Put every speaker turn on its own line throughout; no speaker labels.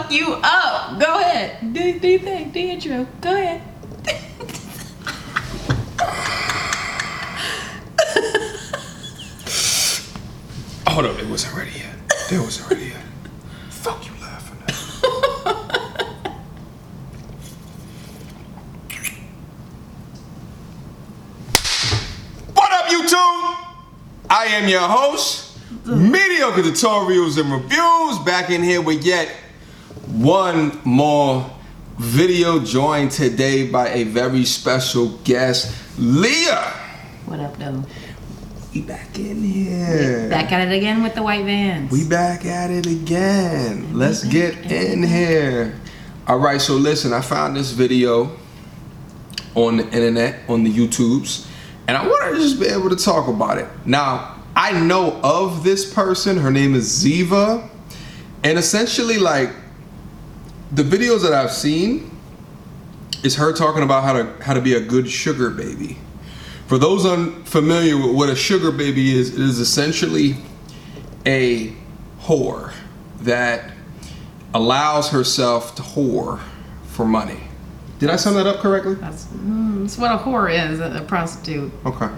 fuck you up. Go ahead. Do your thing. Do your intro. Go ahead.
Hold up, it wasn't ready yet. It wasn't ready yet. Fuck you laughing at. What up, YouTube? I am your host, Mediocre Tutorials and Reviews, back in here with yet one more video, joined today by a very special guest, Leah.
What up, though?
We back in here.
Back at it again with the white vans.
We back at it again. Let's get in here. All right, so listen, I found this video on the internet, on the YouTubes, and I want to just be able to talk about it. Now, I know of this person. Her name is Ziva, and essentially, like, the videos that I've seen is her talking about how to be a good sugar baby. For those unfamiliar with what a sugar baby is, it is essentially a whore that allows herself to whore for money. Did I sum that up correctly?
That's what a whore is, a prostitute.
Okay.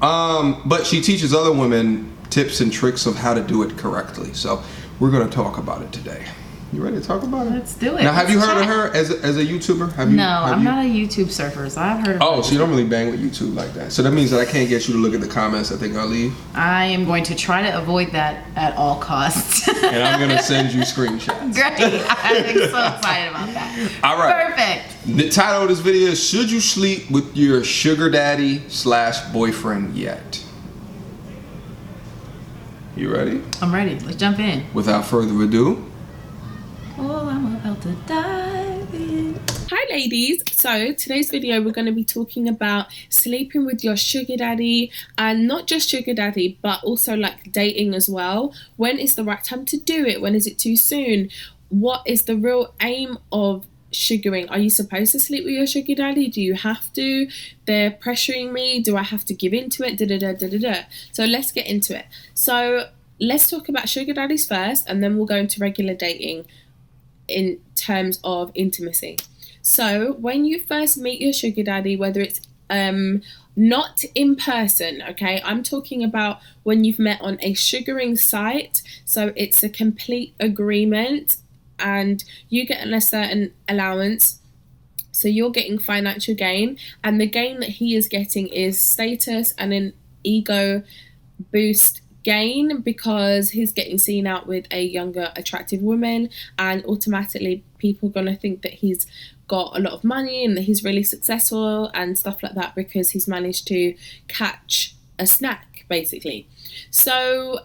But she teaches other women tips and tricks of how to do it correctly. So we're going to talk about it today. You ready to talk about it?
Let's do it.
Now, have you heard of her as a YouTuber? Have you?
No, I'm not a YouTube surfer, so I've heard of her.
Oh, so you don't really bang with YouTube like that. So that means that I can't get you to look at the comments that they're going to leave?
I am going to try to avoid that at all costs.
And I'm going to send you screenshots.
Great. I'm so excited about that.
All right.
Perfect.
The title of this video is, should you sleep with your sugar daddy / boyfriend yet? You ready?
I'm ready. Let's jump in.
Without further ado.
Oh, I'm about to dive in.
Hi ladies, so today's video we're going to be talking about sleeping with your sugar daddy, and not just sugar daddy but also like dating as well. When is the right time to do it? When is it too soon? What is the real aim of sugaring? Are you supposed to sleep with your sugar daddy? Do you have to? They're pressuring me. Do I have to give into it? So let's get into it. So let's talk about sugar daddies first, and then we'll go into regular dating in terms of intimacy. So when you first meet your sugar daddy, whether it's not in person, okay, I'm talking about when you've met on a sugaring site, so it's a complete agreement and you get a certain allowance, so you're getting financial gain, and the gain that he is getting is status and an ego boost gain, because he's getting seen out with a younger attractive woman, and automatically people are going to think that he's got a lot of money and that he's really successful and stuff like that, because he's managed to catch a snack basically. So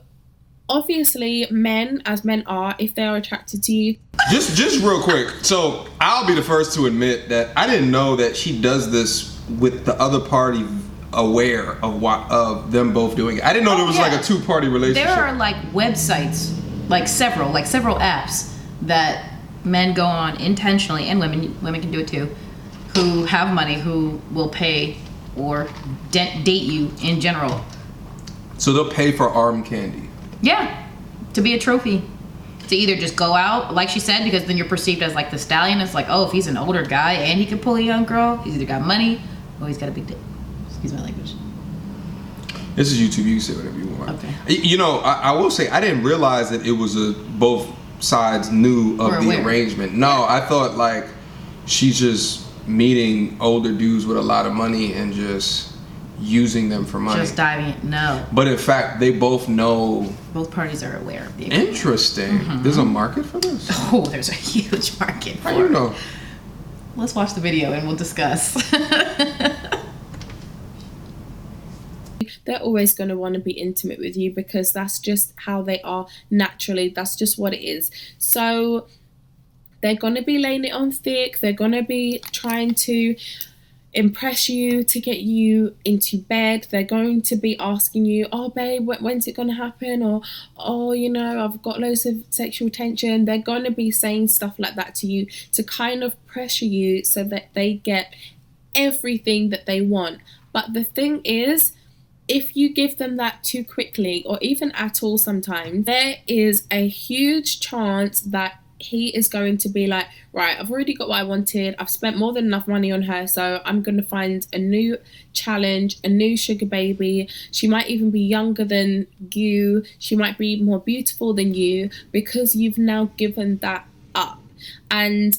obviously men, as men are, if they are attracted to you,
Just real quick, so I'll be the first to admit that I didn't know that she does this with the other party aware of them both doing it. I didn't know there was like a two-party relationship.
There are like websites, like several apps that men go on intentionally, and women can do it too, who have money, who will pay or date you in general.
So they'll pay for arm candy.
Yeah, to be a trophy. To either just go out, like she said, because then you're perceived as like the stallion. It's like, oh, if he's an older guy and he can pull a young girl, he's either got money or he's got a big dick. Excuse my language.
This is YouTube. You can say whatever you want.
Okay.
You know, I will say I didn't realize that it was both sides knew of the arrangement. No, I thought like she's just meeting older dudes with a lot of money and just using them for money.
Just diving in. No.
But in fact, they both know.
Both parties are aware of the agreement.
Interesting. Mm-hmm. There's a market for this?
Oh, there's a huge market for it.
How you know?
Let's watch the video and we'll discuss.
they're always going to want to be intimate with you, because that's just how they are naturally. That's just what it is. So they're going to be laying it on thick. They're going to be trying to impress you, to get you into bed. They're going to be asking you, oh babe, when's it going to happen? Or, oh, you know, I've got loads of sexual tension. They're going to be saying stuff like that to you to kind of pressure you so that they get everything that they want. But the thing is, if you give them that too quickly, or even at all sometimes, there is a huge chance that he is going to be like, right, I've already got what I wanted. I've spent more than enough money on her, so I'm going to find a new challenge, a new sugar baby. She might even be younger than you. She might be more beautiful than you, because you've now given that up. And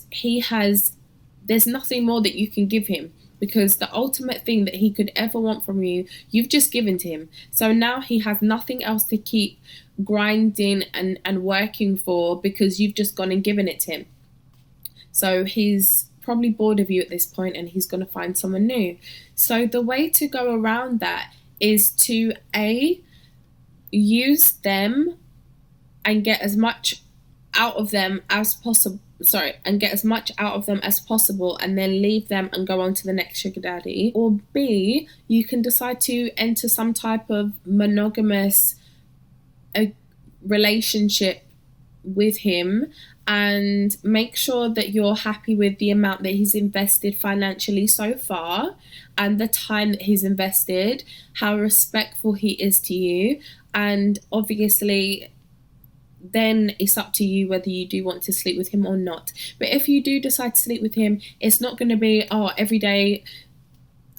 there's nothing more that you can give him, because the ultimate thing that he could ever want from you, you've just given to him. So now he has nothing else to keep grinding and working for, because you've just gone and given it to him. So he's probably bored of you at this point, and he's going to find someone new. So the way to go around that is to use them and get as much out of them as possible. And get as much out of them as possible, and then leave them and go on to the next sugar daddy. Or B, you can decide to enter some type of monogamous relationship with him, and make sure that you're happy with the amount that he's invested financially so far, and the time that he's invested, how respectful he is to you, and obviously then it's up to you whether you do want to sleep with him or not. But if you do decide to sleep with him, it's not going to be, every day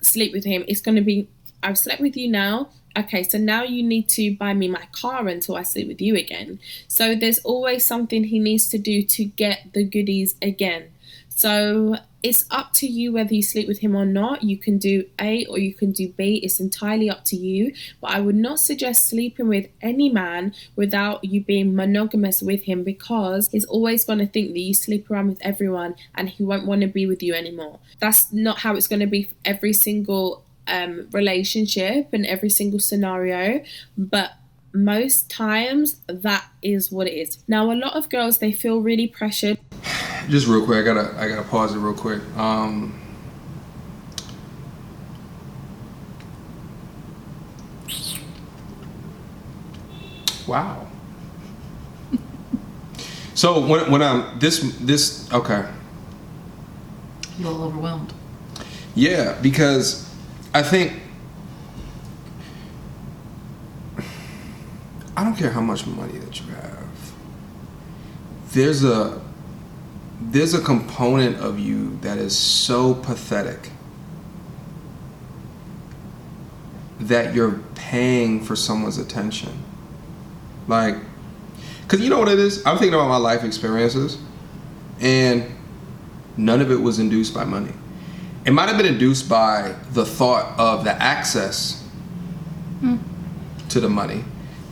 sleep with him. It's going to be, I've slept with you now. Okay, so now you need to buy me my car until I sleep with you again. So there's always something he needs to do to get the goodies again. So it's up to you whether you sleep with him or not. You can do A or you can do B. It's entirely up to you. But I would not suggest sleeping with any man without you being monogamous with him, because he's always going to think that you sleep around with everyone and he won't want to be with you anymore. That's not how it's going to be for every single relationship and every single scenario. But most times that is what it is. Now, a lot of girls, they feel really pressured.
Just real quick, I gotta pause it real quick. Wow. So when I'm this okay.
You a little overwhelmed.
Yeah, because I think I don't care how much money that you have. There's a component of you that is so pathetic that you're paying for someone's attention. Like, because you know what it is? I'm thinking about my life experiences, and none of it was induced by money. It might have been induced by the thought of the access to the money,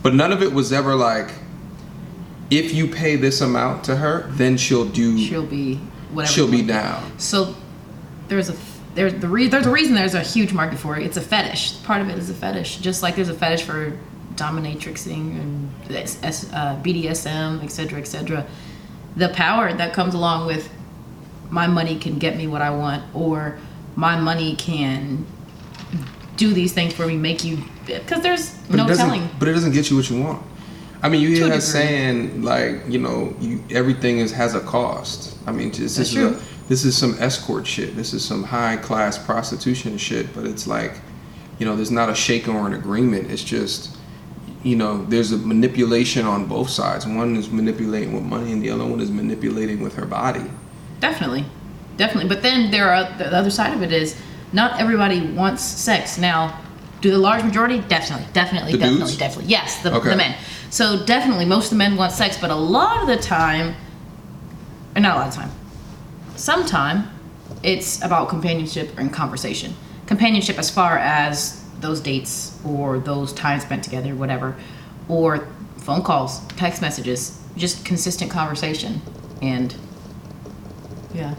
but none of it was ever like, if you pay this amount to her, then she'll be whatever. She'll be down.
So there's a reason there's a huge market for it. It's a fetish. Part of it is a fetish. Just like there's a fetish for dominatrixing and BDSM, etc., etc. The power that comes along with my money can get me what I want, or my money can do these things for me, make you, because there's no telling.
But it doesn't get you what you want. I mean, you hear her saying, like, you know, everything has a cost. I mean, this is some escort shit. This is some high class prostitution shit. But it's like, you know, there's not a shake or an agreement. It's just, you know, there's a manipulation on both sides. One is manipulating with money, and the other one is manipulating with her body. Definitely.
But then the other side of it is, not everybody wants sex. Now, do the large majority? Definitely. Yes, the men. So definitely, most of the men want sex, but a lot of the time, or not a lot of the time, sometime it's about companionship and conversation. Companionship as far as those dates or those times spent together, whatever, or phone calls, text messages, just consistent conversation. And yeah,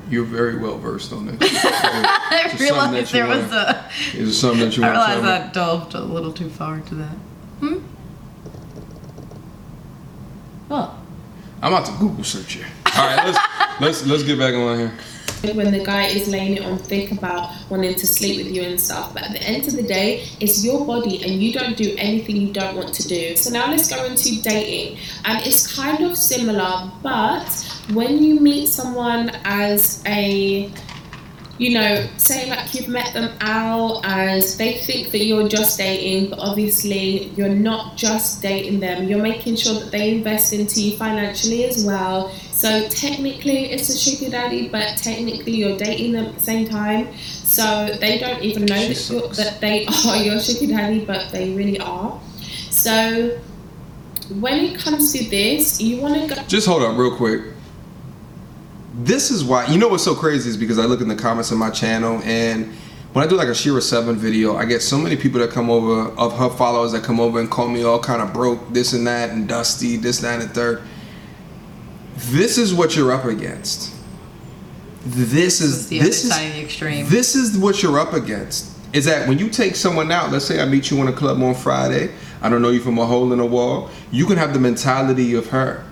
you're very well versed on this.
I realized there was
Is it something that you want to tell me?
I delved a little too far into that. What?
I'm about to Google search it. All right, let's get back on here.
When the guy is laying it on thick about wanting to sleep with you and stuff, but at the end of the day, it's your body and you don't do anything you don't want to do. So now let's go into dating, and it's kind of similar, but when you meet someone as a you know, say like you've met them out and they think that you're just dating, but obviously you're not just dating them. You're making sure that they invest into you financially as well. So technically it's a sugar daddy, but technically you're dating them at the same time. So they don't even know that they are your sugar daddy, but they really are. So when it comes to this, you want to go...
Just hold up real quick. This is why, you know what's so crazy is because I look in the comments on my channel, and when I do like a Shira 7 video, I get so many people that come over, of her followers that come over and call me all kind of broke, this and that, and dusty, this, that, and the third. This is what you're up against. This is
the other side of the extreme.
This is what you're up against. Is that when you take someone out, let's say I meet you in a club on Friday, I don't know you from a hole in the wall, you can have the mentality of her.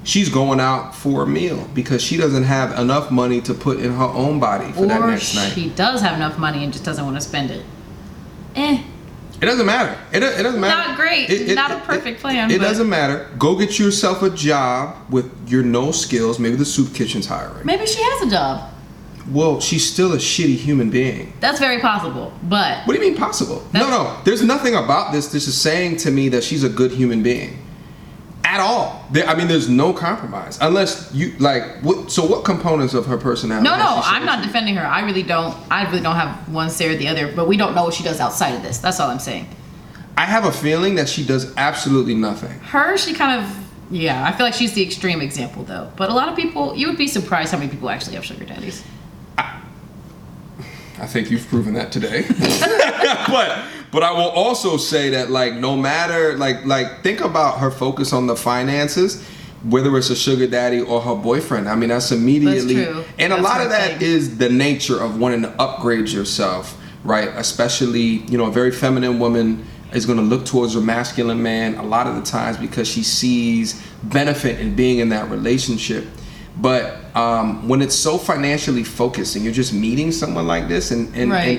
She's going out for a meal because she doesn't have enough money to put in her own body for that next night.
Or she does have enough money and just doesn't want to spend it. It
doesn't matter. It doesn't matter.
Not great. Not a perfect plan.
It doesn't matter. Go get yourself a job with your no skills. Maybe the soup kitchen's hiring.
Maybe she has a job.
Well, she's still a shitty human being.
That's very possible, but...
What do you mean possible? No. There's nothing about this. This is saying to me that she's a good human being. At all. There's no compromise. Unless you, so what components of her personality?
No, I'm not defending her. I really don't have one say or the other, but we don't know what she does outside of this. That's all I'm saying.
I have a feeling that she does absolutely nothing.
She kind of... Yeah, I feel like she's the extreme example, though. But a lot of people... You would be surprised how many people actually have sugar daddies.
I think you've proven that today. But I will also say that no matter think about her focus on the finances, whether it's a sugar daddy or her boyfriend. That's immediately.
That's true.
And a lot of that is the nature of wanting to upgrade yourself, right? Especially, a very feminine woman is going to look towards a masculine man a lot of the times because she sees benefit in being in that relationship. But when it's so financially focused and you're just meeting someone like this, and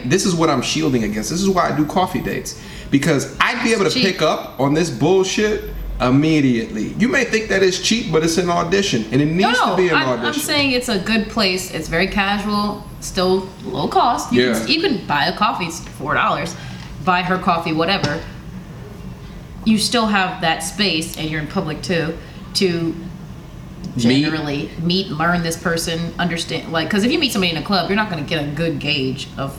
this is what I'm shielding against. This is why I do coffee dates, because I'd be able to pick up on this bullshit immediately. You may think that it's cheap, but it's an audition, and it needs to be an audition.
I'm saying it's a good place. It's very casual, still low cost. You can buy a coffee, it's $4. Buy her coffee, whatever. You still have that space, and you're in public too, to generally meet, learn this person, understand, because if you meet somebody in a club, you're not going to get a good gauge of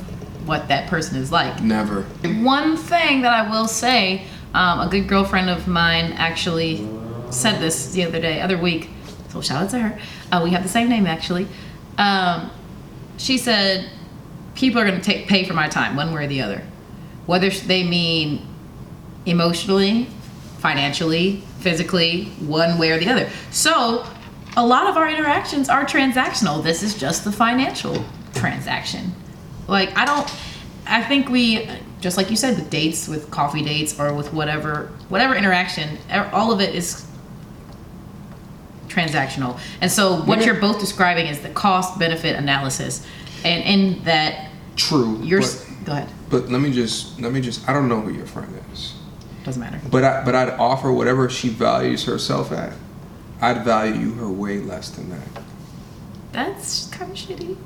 what that person is like. Never. One thing that I will say, a good girlfriend of mine actually said this the other week, so shout out to her. We have the same name actually. She said, people are going to pay for my time one way or the other, whether they mean emotionally, financially, physically, one way or the other. So a lot of our interactions are transactional. This is just the financial transaction. I think we, just like you said, with dates, with coffee dates, or with whatever interaction, all of it is transactional. And so what you're both describing is the cost benefit analysis. And in that,
true.
Go ahead.
But let me just, I don't know who your friend is.
Doesn't matter.
But I'd offer whatever she values herself at. I'd value her way less than that.
That's kind of shitty.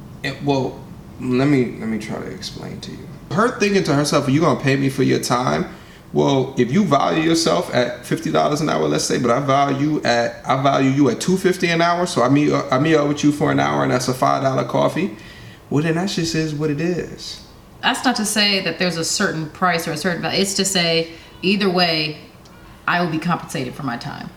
Well, let me try to explain to you. Her thinking to herself, are you gonna pay me for your time? Well, if you value yourself at $50 an hour, let's say, but I value you at $2.50 an hour, so I meet up with you for an hour, and that's a $5 coffee. Well, then that just is what it is.
That's not to say that there's a certain price or a certain value. It's to say, either way, I will be compensated for my time.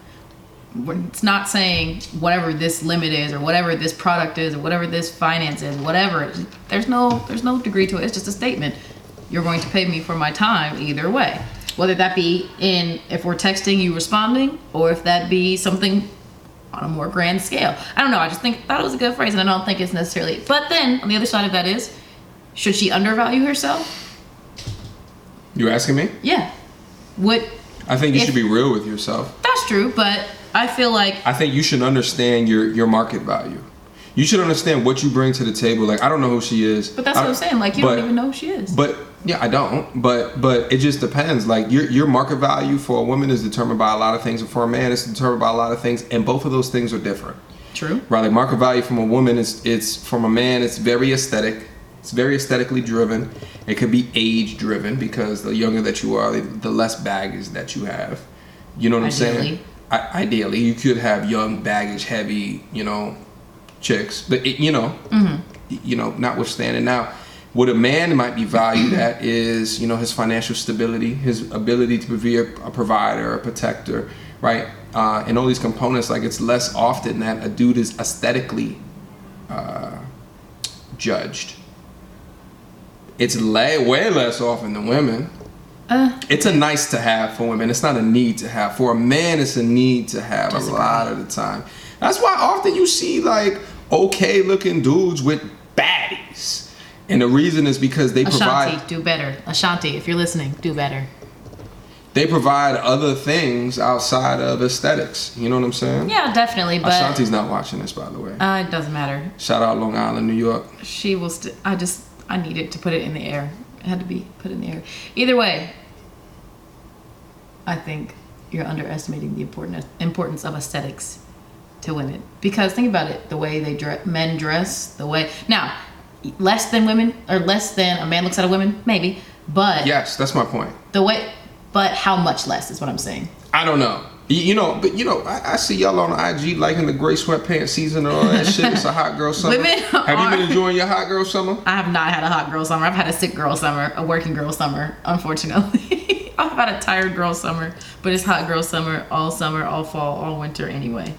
It's not saying whatever this limit is, or whatever this product is, or whatever this finance is, whatever. There's no degree to it. It's just a statement. You're going to pay me for my time either way. Whether that be if we're texting, you responding, or if that be something on a more grand scale. I don't know. I just thought it was a good phrase, and I don't think it's necessarily. But then on the other side of that is, should she undervalue herself?
You asking me?
Yeah.
I think you should be real with yourself. That's
true, but I feel like
I think you should understand your market value. You should understand what you bring to the table. I don't know who she is.
But that's what I'm saying. You don't even know who she is.
But yeah, I don't. But it just depends. Your market value for a woman is determined by a lot of things, and for a man, it's determined by a lot of things, and both of those things are different.
True.
Right, like market value from a woman it's from a man, it's very aesthetic. It's very aesthetically driven. It could be age driven because the younger that you are, the less baggage that you have. You know what I'm saying? Ideally, you could have young, baggage heavy, chicks, but notwithstanding. Now, what a man might be valued at is, his financial stability, his ability to be a provider, a protector, right? And all these components, like it's less often that a dude is aesthetically judged. It's way less often than women. It's a nice to have for women. It's not a need to have. For a man, it's a need to have a lot of the time. That's why often you see like okay looking dudes with baddies. And the reason is because they provide...
Ashanti, do better. Ashanti, if you're listening, do better.
They provide other things outside of aesthetics. You know what I'm saying?
Yeah, definitely. But
Ashanti's not watching this, by the way.
It doesn't matter.
Shout out Long Island, New York.
She will I needed to put it in the air. It had to be put in the air. Either way, I think you're underestimating the importance of aesthetics to women. Because think about it, the way men dress, the way... Now, less than women, or less than a man looks at a woman, maybe, but...
Yes, that's my point.
But how much less is what I'm saying.
I don't know. I see y'all on IG liking the gray sweatpants season and all that shit. It's a hot girl summer. Have you been enjoying your hot girl summer?
I have not had a hot girl summer. I've had a sick girl summer, a working girl summer, unfortunately. I've had a tired girl summer, but it's hot girl summer, all fall, all winter anyway.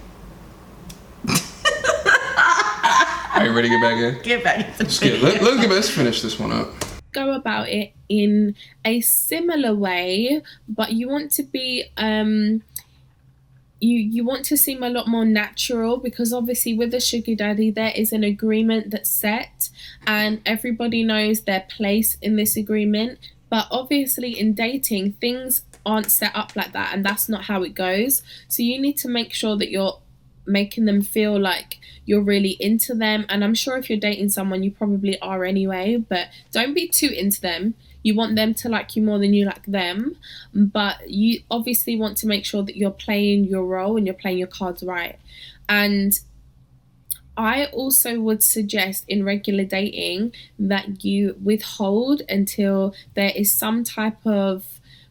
Are you ready to get back in?
Get back in.
Let's finish this one up.
Go about it in a similar way, but you want to be you want to seem a lot more natural, because obviously with a sugar daddy there is an agreement that's set and everybody knows their place in this agreement. But obviously in dating things aren't set up like that, and that's not how it goes. So you need to make sure that you're making them feel like you're really into them. And I'm sure if you're dating someone you probably are anyway, but don't be too into them. You want them to like you more than you like them, but you obviously want to make sure that you're playing your role and you're playing your cards right. And I also would suggest in regular dating that you withhold until there is some type of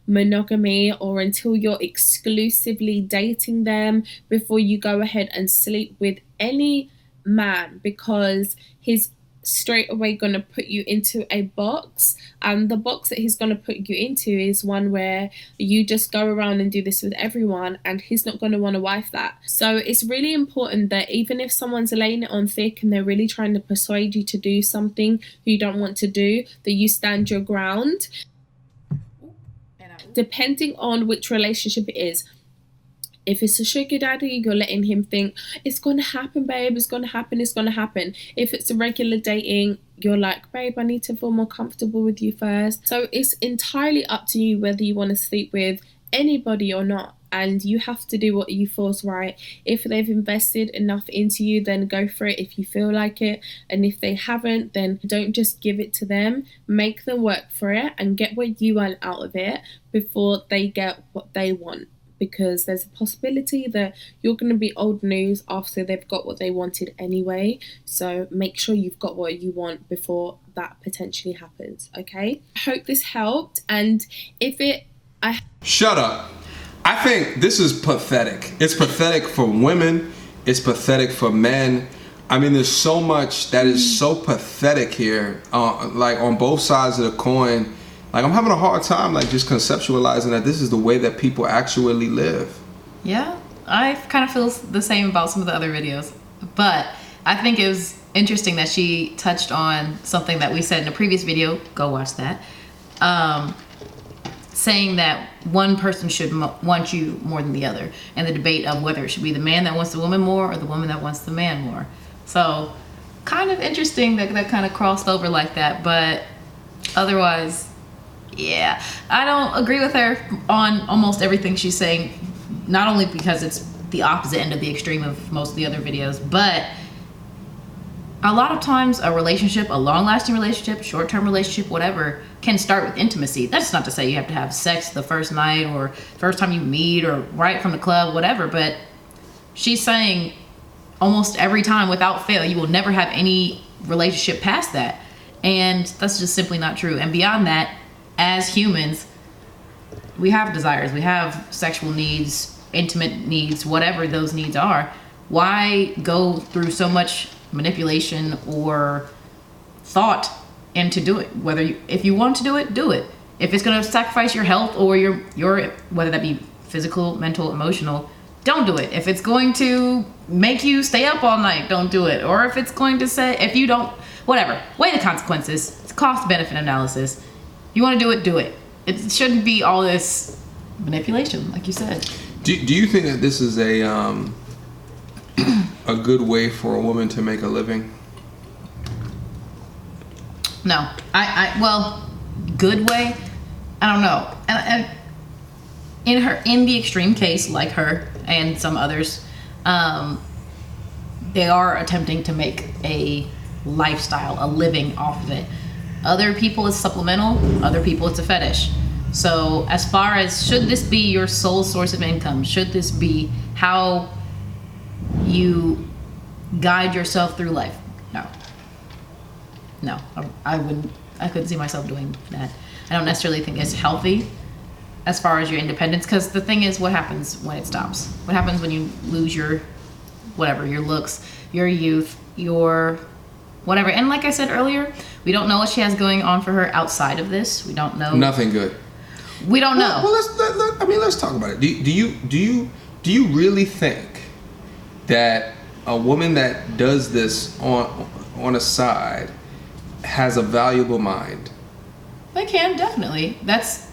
monogamy, or until you're exclusively dating them, before you go ahead and sleep with any man, because he's straight away going to put you into a box, and the box that he's going to put you into is one where you just go around and do this with everyone, and he's not going to want to wife that. So it's really important that even if someone's laying it on thick and they're really trying to persuade you to do something you don't want to do, that you stand your ground. Depending on which relationship it is. If it's a sugar daddy, you're letting him think, it's going to happen, babe, it's going to happen, it's going to happen. If it's a regular dating, you're like, babe, I need to feel more comfortable with you first. So it's entirely up to you whether you want to sleep with anybody or not. And you have to do what you feel's right. If they've invested enough into you, then go for it if you feel like it. And if they haven't, then don't just give it to them. Make them work for it and get what you want out of it before they get what they want. Because there's a possibility that you're going to be old news after they've got what they wanted anyway. So make sure you've got what you want before that potentially happens, okay? I hope this helped. And if it...
Shut up. I think this is pathetic. It's pathetic for women. It's pathetic for men. I mean, there's so much that is so pathetic here, like on both sides of the coin. Like, I'm having a hard time, like, just conceptualizing that this is the way that people actually live.
Yeah, I kind of feel the same about some of the other videos. But I think it was interesting that she touched on something that we said in a previous video. Go watch that. Saying that one person should want you more than the other, and the debate of whether it should be the man that wants the woman more or the woman that wants the man more. So kind of interesting that kind of crossed over like that, but otherwise, yeah, I don't agree with her on almost everything she's saying, not only because it's the opposite end of the extreme of most of the other videos, but a lot of times a relationship, a long-lasting relationship, short-term relationship, whatever, can start with intimacy. That's not to say you have to have sex the first night or first time you meet or right from the club, whatever. But she's saying almost every time without fail. You will never have any relationship past that. And that's just simply not true. And beyond that, as humans, we have desires, we have sexual needs, intimate needs, whatever those needs are. Why go through so much manipulation or thought into do it? If you want to do it, do it. If it's going to sacrifice your health or your whether that be physical, mental, emotional, don't do it. If it's going to make you stay up all night, don't do it. Or if it's going to say, if you don't, whatever, weigh the consequences. It's cost benefit analysis. If you want to do it, do it. It shouldn't be all this manipulation, like you said.
Do you think that this is a good way for a woman to make a living?
No, well, good way, I don't know. And in the extreme case, like her and some others, they are attempting to make a lifestyle, a living off of it. Other people it's supplemental, other people it's a fetish. So as far as should this be your sole source of income, should this be how you guide yourself through life? No, I couldn't see myself doing that. I don't necessarily think it's healthy as far as your independence, because the thing is, what happens when it stops? What happens when you lose your looks, your youth, your whatever? And like I said earlier, we don't know what she has going on for her outside of this. We don't know.
Nothing good.
We don't know.
Well, let's talk about it. Do you really think that a woman that does this on a side has a valuable mind?
They can, definitely. That's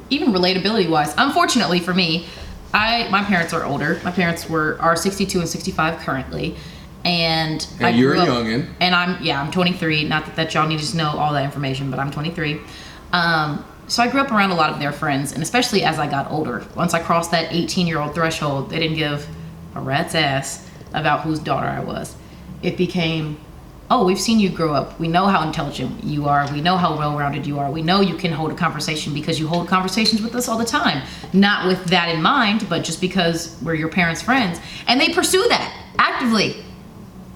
even relatability wise. Unfortunately for me, my parents are older. My parents are 62 and 65 currently. And
you're a youngin'.
And I'm 23. Not that y'all need to know all that information, but I'm 23. So I grew up around a lot of their friends, and especially as I got older. Once I crossed that 18-year-old threshold, they didn't give a rat's ass about whose daughter I was. It became, oh, we've seen you grow up. We know how intelligent you are. We know how well-rounded you are. We know you can hold a conversation because you hold conversations with us all the time. Not with that in mind, but just because we're your parents' friends. And they pursue that actively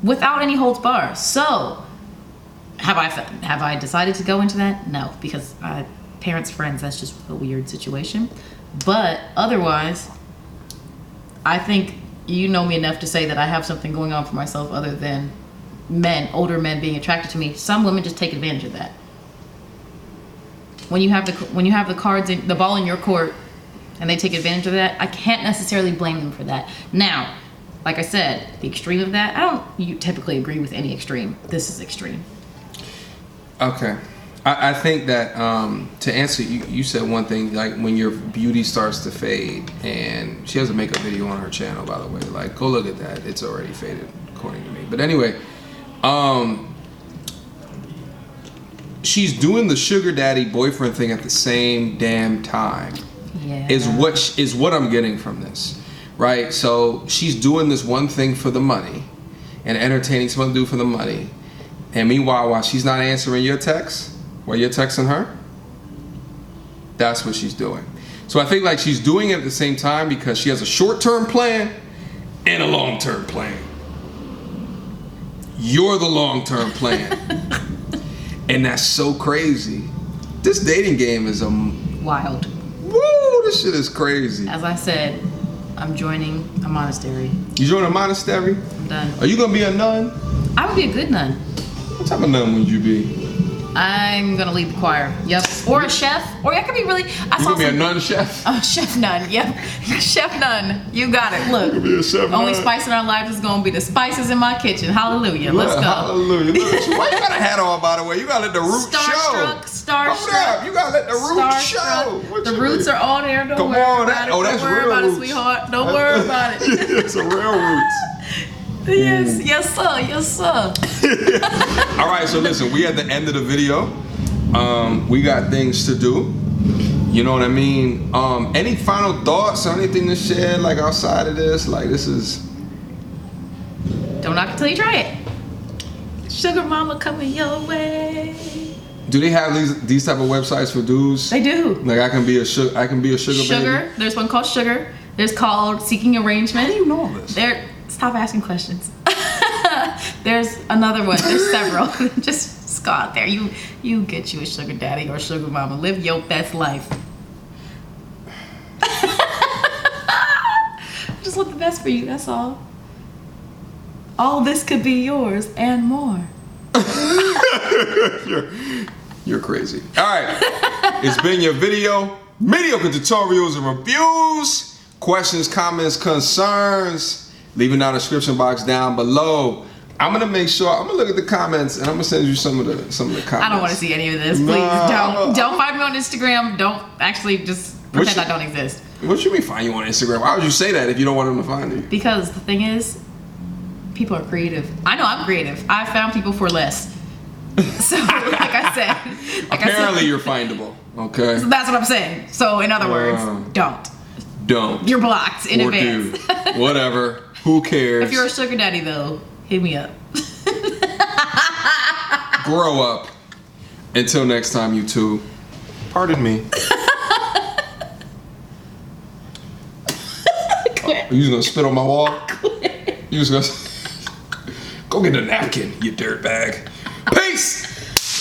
without any holds barred. So have I decided to go into that? No, because parents' friends, that's just a weird situation. But otherwise, I think you know me enough to say that I have something going on for myself other than older men being attracted to me. Some women just take advantage of that. When you have the cards in the ball in your court and they take advantage of that, I can't necessarily blame them for that. Now, like I said, the extreme of that, you typically agree with any extreme. This is extreme.
Okay. I think that to answer you said one thing, like when your beauty starts to fade, and she has a makeup video on her channel, by the way, like go look at that. It's already faded according to me. But anyway, she's doing the sugar daddy boyfriend thing at the same damn time.
Yeah.
Is what I'm getting from this, right? So she's doing this one thing for the money and entertaining someone to do for the money, and meanwhile, while she's not answering your texts, while you're texting her, that's what she's doing. So I think like she's doing it at the same time because she has a short-term plan and a long-term plan. You're the long-term plan. And that's so crazy. This dating game is
wild.
Woo, this shit is crazy.
As I said, I'm joining a monastery.
You join a monastery?
I'm done.
Are you gonna be a nun?
I would be a good nun.
What type of nun would you be?
I'm gonna lead the choir. Yep. Or a chef. Or I could be really.
You gonna be a nun chef?
Oh, chef nun. Yep. Chef nun. You got it. Look.
You be a chef
only
nun.
spice in our lives is gonna be the spices in my kitchen. Hallelujah. Let's go.
Hallelujah. Look, why you got a hat on, by the way? You gotta let the root show.
Starstruck.
Hold up. You gotta let the root show.
The roots are all there. Don't worry about it.
That's
Don't worry
real
about
roots.
it, sweetheart. Don't worry about it.
It's a real roots.
Yes, sir. Yes, sir.
All right, so listen, we at the end of the video. We got things to do. You know what I mean? Any final thoughts or anything to share, like outside of this? Like this is.
Don't knock it till you try it. Sugar mama coming your way.
Do they have these type of websites for dudes?
They do.
Like I can be a sugar baby.
There's one called Sugar. There's called Seeking Arrangement.
How do you know all this?
Stop asking questions. There's another one. There's several. Just go out there. You get you a sugar daddy or sugar mama. Live your best life. Just want the best for you. That's all. All this could be yours and more.
You're crazy. All right. It's been your video. Mediocre tutorials and reviews. Questions, comments, concerns. Leave it down in the description box down below. I'm gonna make sure. I'm gonna look at the comments and I'm gonna send you some of the comments.
I don't want to see any of this. Please don't find me on Instagram. Don't actually just pretend I don't exist.
What you mean find you on Instagram? Why would you say that if you don't want them to find you?
Because the thing is, people are creative. I know I'm creative. I found people for less. So, like I said,
apparently you're findable. Okay.
So that's what I'm saying. So, in other words, don't. You're blocked in advance.
Do. Whatever. Who cares?
If you're a sugar daddy, though, hit me up.
Grow up. Until next time, you two. Pardon me. You was gonna spit on my wall? You was gonna go get a napkin, you dirtbag. Peace!